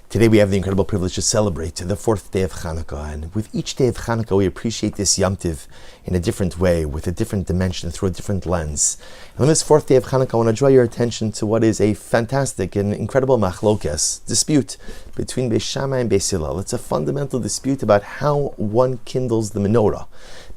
Today we have the incredible privilege to celebrate the fourth day of Chanukah, and with each day of Chanukah we appreciate this Yom Tiv in a different way, with a different dimension, through a different lens. And on this fourth day of Chanukah, I want to draw your attention to what is a fantastic and incredible machlokes, dispute between Beis Shammai and Beis Hillel. It's a fundamental dispute about how one kindles the menorah.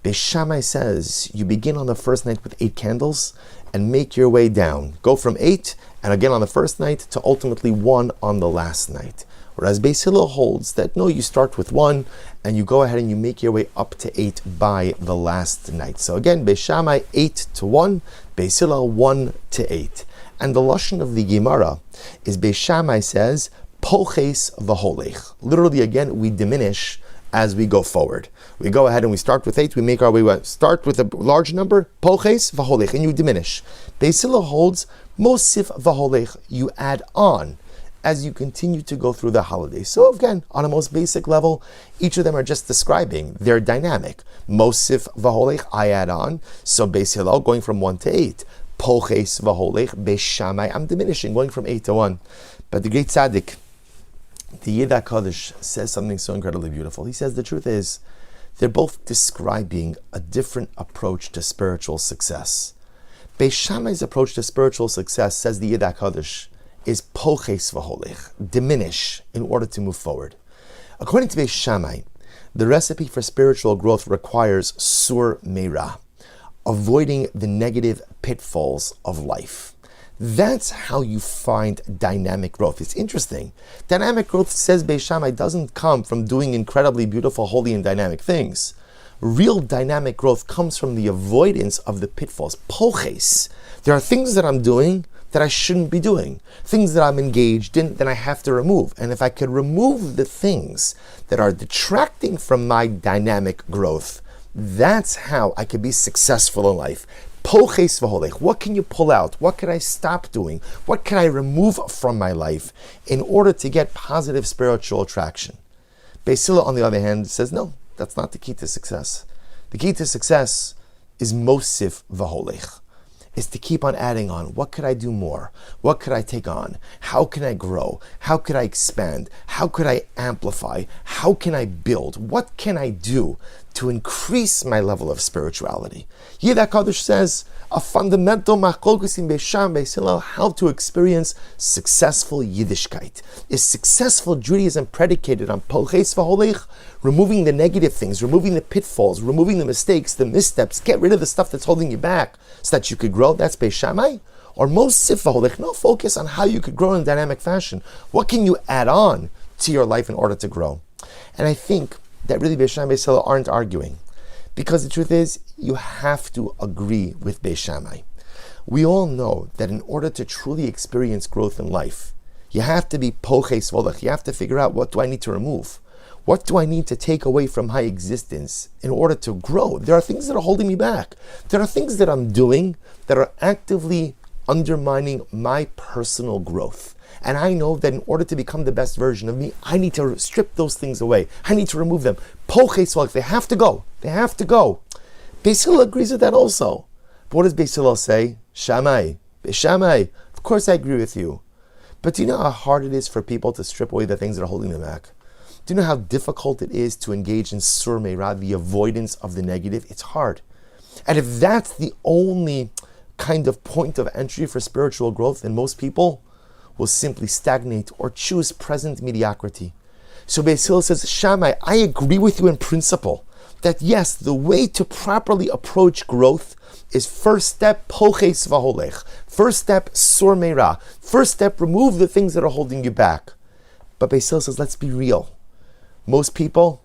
Beis Shammai says you begin on the first night with 8 candles and make your way down. Go from 8 and again on the first night to ultimately 1 on the last night. Whereas Beis Hillel holds that no, you start with 1 and you go ahead and you make your way up to 8 by the last night. So again, Beis Shammai 8 to 1, Beis Hillel 1 to 8. And the lashon of the Gemara is Beis Shammai says, Poches v'holech. Literally again, we diminish as we go forward. We go ahead and we start with 8, we make our way, start with a large number, Poches v'holech, and you diminish. Beis Hillel holds, Mosif v'holech, you add on as you continue to go through the holidays. So again, on a most basic level, each of them are just describing their dynamic. Mosif v'holech, I add on. So Beis Hillel going from 1 to 8. Poches v'holech, Beis Shammai, I'm diminishing, going from 8 to 1. But the great tzaddik, the Yid HaKadosh, says something so incredibly beautiful. He says the truth is, they're both describing a different approach to spiritual success. Beis Shammai's approach to spiritual success, says the Yid HaKadosh, is poches v'holech, diminish in order to move forward. According to Beis Shammai, the recipe for spiritual growth requires sur meira, avoiding the negative pitfalls of life. That's how you find dynamic growth. It's interesting. Dynamic growth, says Beis Shammai, doesn't come from doing incredibly beautiful, holy, and dynamic things. Real dynamic growth comes from the avoidance of the pitfalls. Poches. There are things that I'm doing that I shouldn't be doing. Things that I'm engaged in that I have to remove. And if I could remove the things that are detracting from my dynamic growth, that's how I could be successful in life. Poches v'holech. What can you pull out? What can I stop doing? What can I remove from my life in order to get positive spiritual traction? Beis Hillel, on the other hand, says no, that's not the key to success. The key to success is mosif v'holech. Is to keep on adding on. What could I do more? What could I take on? How can I grow? How could I expand? How could I amplify? How can I build? What can I do to increase my level of spirituality? Yid HaKadosh says a fundamental machlokes in Beis Shammai, Beis Hillel, how to experience successful Yiddishkeit. Is successful Judaism predicated on poches v'holech, removing the negative things, removing the pitfalls, removing the mistakes, the missteps, get rid of the stuff that's holding you back so that you could grow? That's Beis Shammai. Or mosif v'holech, no, focus on how you could grow in a dynamic fashion. What can you add on to your life in order to grow? And I think that really Beis Shammai and Beis Hillel aren't arguing. Because the truth is, you have to agree with Beis Shammai. We all know that in order to truly experience growth in life, you have to be poches v'holech. You have to figure out, what do I need to remove? What do I need to take away from my existence in order to grow? There are things that are holding me back. There are things that I'm doing that are actively undermining my personal growth. And I know that in order to become the best version of me, I need to strip those things away. I need to remove them. Poches v'holech, they have to go. They have to go. Beis Hillel agrees with that also. But what does Beis Hillel say? Shammai, Beis Shammai, of course I agree with you. But do you know how hard it is for people to strip away the things that are holding them back? Do you know how difficult it is to engage in sur meira, the avoidance of the negative? It's hard. And if that's the only kind of point of entry for spiritual growth, then most people will simply stagnate or choose present mediocrity. So Beis Hillel says, Shammai, I agree with you in principle that yes, the way to properly approach growth is first step, poches v'holech. First step, sur meira. First step, remove the things that are holding you back. But Beis Hillel says, let's be real. Most people,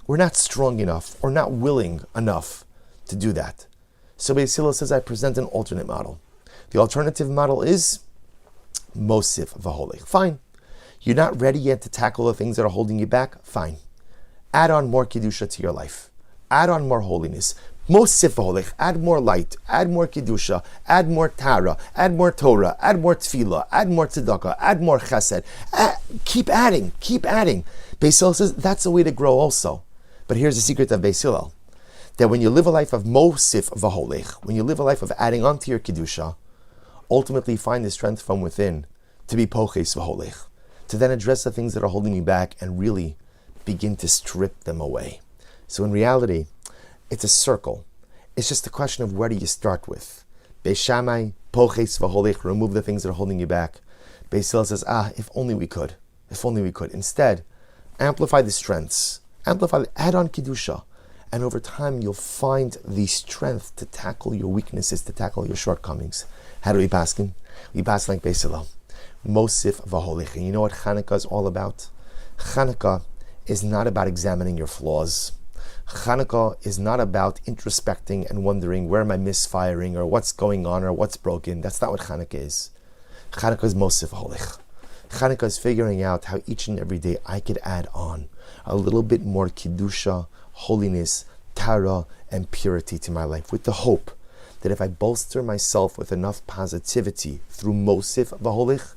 we're not strong enough or not willing enough to do that. So Beis Hillel says, I present an alternate model. The alternative model is mosif v'holech. Fine. You're not ready yet to tackle the things that are holding you back? Fine. Add on more kedusha to your life. Add on more holiness. Mosif v'holech. Add more light. Add more kedusha. Add more tara. Add more Torah. Add more tefillah. Add more tzedakah. Add more chesed. Keep adding. Keep adding. Beis Hillel says that's a way to grow also. But here's the secret of Beis Hillel. That when you live a life of mosif v'holech, when you live a life of adding on to your kedusha, ultimately find the strength from within to be poches v'holech. to then address the things that are holding me back and really begin to strip them away. So in reality, it's a circle. It's just a question of where do you start with. Beis Shammai, poches v'holich, remove the things that are holding you back. Beis Hillel says, if only we could. If only we could. Instead, amplify the strengths. Add on Kedusha. And over time, you'll find the strength to tackle your weaknesses, to tackle your shortcomings. How do we paskin? We paskin like Beis Hillel. Mosif v'holich. And you know what Chanukah is all about? Chanukah is not about examining your flaws. Chanukah is not about introspecting and wondering where am I misfiring or what's going on or what's broken. That's not what Chanukah is. Chanukah is Mosif v'holich. Chanukah is figuring out how each and every day I could add on a little bit more Kedusha, holiness, Tara, and purity to my life, with the hope that if I bolster myself with enough positivity through Mosif v'holich,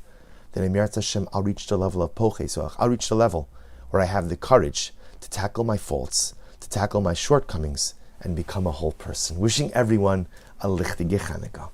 then Emirat Hashem, I'll reach the level of Pochesoach. I'll reach the level where I have the courage to tackle my faults, to tackle my shortcomings, and become a whole person. Wishing everyone a lichtige Chanukah.